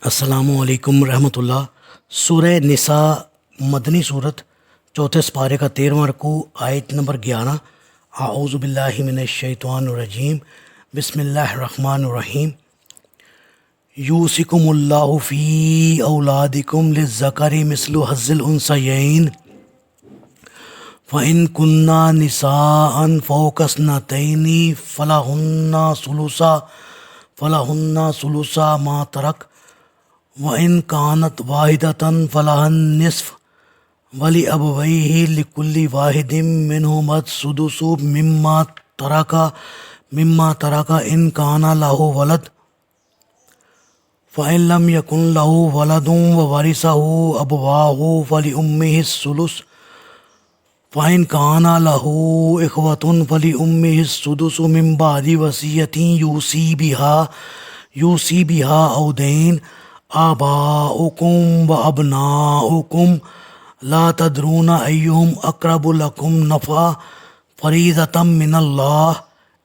السلام علیکم رحمۃ اللہ۔ سورہ نساء مدنی صورت، چوتھے سپارے کا 13واں رکوع، آیت نمبر 11۔ اعوذ باللہ من الشیطان الرجیم، بسم اللہ الرحمن الرحیم۔ یوصیکم اللہ فی اولادکم للذکر مثل حظ الانثیین فإن کننا نساء فوق اثنتین فلہن ثلثا ما ترک وَإِن كَانَتْ وَاحِدَةً فَلَهَا النِّصْفُ وَلِأَبَوَيْهِ لِكُلِّ وَاحِدٍ مِّنْهُمَا السُّدُسُ مِمَّا تَرَكَ إِن كَانَ لَهُ وَلَدٌ فَإِن لَّمْ يَكُن لَّهُ وَلَدٌ وَوَرِثَهُ أَبَوَاهُ فَلِأُمِّهِ الثُّلُثُ فَإِن كَانَ لَهُ إِخْوَةٌ فَلِأُمِّهِ السُّدُسُ مِن بَعْدِ وَصِيَّةٍ يُوصِي بِهَا أَوْ دَيْنٍ آباؤکم و ابناؤکم لا تدرون ایہم اقرب لکم نفعا فریضۃ من اللہ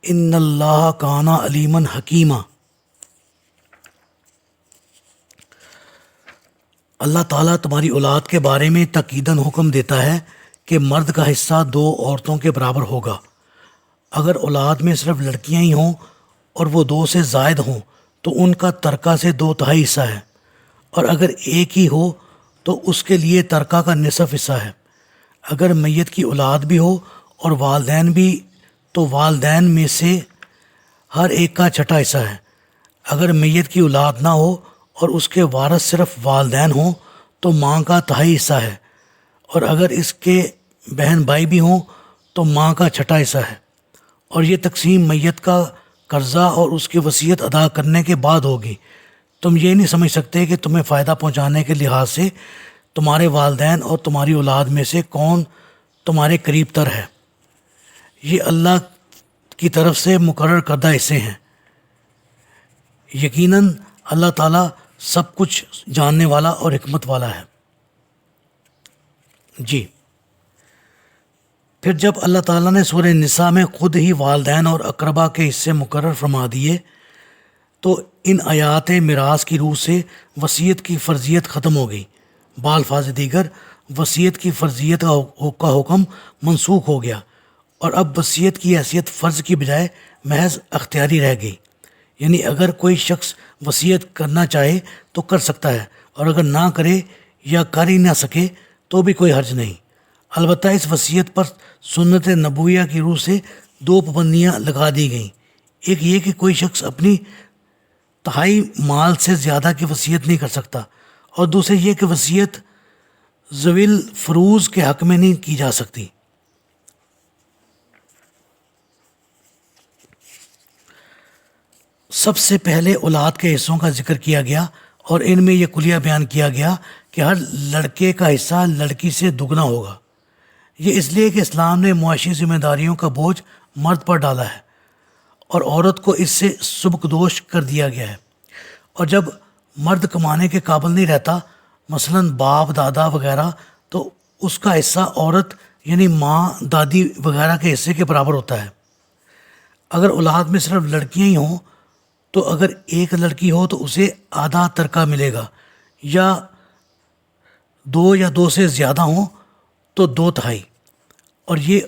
ان اللہ کان علیما حکیما۔ اللہ تعالیٰ تمہاری اولاد کے بارے میں تاکیداً حکم دیتا ہے کہ مرد کا حصہ 2 عورتوں کے برابر ہوگا۔ اگر اولاد میں صرف لڑکیاں ہی ہوں اور وہ 2 سے زائد ہوں تو ان کا ترکہ سے 2/3 حصہ ہے، اور اگر ایک ہی ہو تو اس کے لیے ترکہ کا نصف حصہ ہے۔ اگر میت کی اولاد بھی ہو اور والدین بھی تو والدین میں سے ہر ایک کا 1/6 حصہ ہے۔ اگر میت کی اولاد نہ ہو اور اس کے وارث صرف والدین ہوں تو ماں کا 1/3 حصہ ہے، اور اگر اس کے بہن بھائی بھی ہوں تو ماں کا 1/6 حصہ ہے۔ اور یہ تقسیم میت کا قرضہ اور اس کی وصیت ادا کرنے کے بعد ہوگی۔ تم یہ نہیں سمجھ سکتے کہ تمہیں فائدہ پہنچانے کے لحاظ سے تمہارے والدین اور تمہاری اولاد میں سے کون تمہارے قریب تر ہے۔ یہ اللہ کی طرف سے مقرر کردہ حصے ہیں۔ یقیناً اللہ تعالیٰ سب کچھ جاننے والا اور حکمت والا ہے۔ جی، پھر جب اللہ تعالیٰ نے سورہ نساء میں خود ہی والدین اور اقربا کے حصے مقرر فرما دیے تو ان آیات میراث کی روح سے وصیت کی فرضیت ختم ہو گئی۔ بالفاظ دیگر وصیت کی فرضیت کا حکم منسوخ ہو گیا، اور اب وصیت کی حیثیت فرض کی بجائے محض اختیاری رہ گئی۔ یعنی اگر کوئی شخص وصیت کرنا چاہے تو کر سکتا ہے، اور اگر نہ کرے یا کر ہی نہ سکے تو بھی کوئی حرج نہیں۔ البتہ اس وصیت پر سنت نبویہ کی روح سے 2 پابندیاں لگا دی گئیں۔ ایک یہ کہ کوئی شخص اپنی 1/3 مال سے زیادہ کی وصیت نہیں کر سکتا، اور دوسرے یہ کہ وصیت ذوی الفروض کے حق میں نہیں کی جا سکتی۔ سب سے پہلے اولاد کے حصوں کا ذکر کیا گیا، اور ان میں یہ کلیہ بیان کیا گیا کہ ہر لڑکے کا حصہ لڑکی سے دگنا ہوگا۔ یہ اس لیے کہ اسلام نے معاشی ذمہ داریوں کا بوجھ مرد پر ڈالا ہے اور عورت کو اس سے سبکدوش کر دیا گیا ہے۔ اور جب مرد کمانے کے قابل نہیں رہتا، مثلاً باپ دادا وغیرہ، تو اس کا حصہ عورت یعنی ماں دادی وغیرہ کے حصے کے برابر ہوتا ہے۔ اگر اولاد میں صرف لڑکیاں ہی ہوں تو اگر ایک لڑکی ہو تو اسے آدھا ترکہ ملے گا، یا 2 سے زیادہ ہوں تو 2/3، اور یہ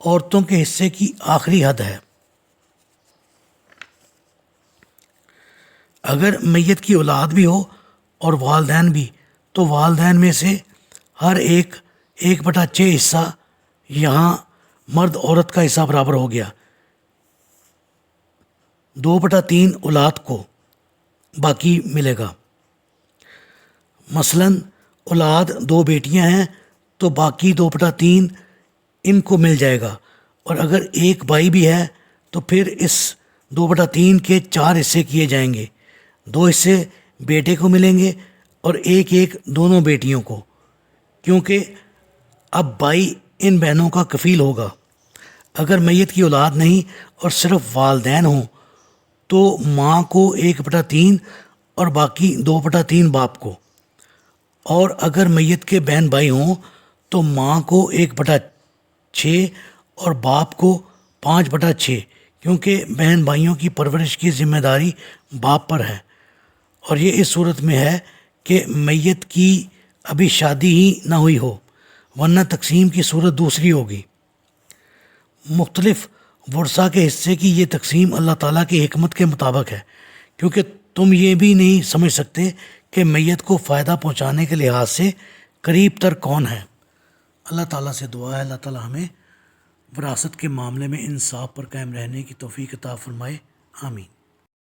عورتوں کے حصے کی آخری حد ہے۔ اگر میت کی اولاد بھی ہو اور والدین بھی تو والدین میں سے ہر ایک 1/6 حصہ، یہاں مرد عورت کا حصہ برابر ہو گیا۔ 2/3 اولاد کو باقی ملے گا۔ مثلاً اولاد 2 بیٹیاں ہیں تو باقی 2/3 ان کو مل جائے گا، اور اگر ایک بھائی بھی ہے تو پھر اس 2/3 کے 4 حصے کیے جائیں گے۔ 2 حصے بیٹے کو ملیں گے اور ایک دونوں بیٹیوں کو، کیونکہ اب بھائی ان بہنوں کا کفیل ہوگا۔ اگر میت کی اولاد نہیں اور صرف والدین ہوں تو ماں کو 1/3 اور باقی 2/3 باپ کو، اور اگر میت کے بہن بھائی ہوں تو ماں کو 1/6 اور باپ کو 5/6، کیونکہ بہن بھائیوں کی پرورش کی ذمہ داری باپ پر ہے، اور یہ اس صورت میں ہے کہ میت کی ابھی شادی ہی نہ ہوئی ہو، ورنہ تقسیم کی صورت دوسری ہوگی۔ مختلف ورثہ کے حصے کی یہ تقسیم اللہ تعالیٰ کی حکمت کے مطابق ہے، کیونکہ تم یہ بھی نہیں سمجھ سکتے کہ میت کو فائدہ پہنچانے کے لحاظ سے قریب تر کون ہے۔ اللہ تعالیٰ سے دعا ہے اللہ تعالیٰ ہمیں وراثت کے معاملے میں انصاف پر قائم رہنے کی توفیق عطا فرمائے، آمین۔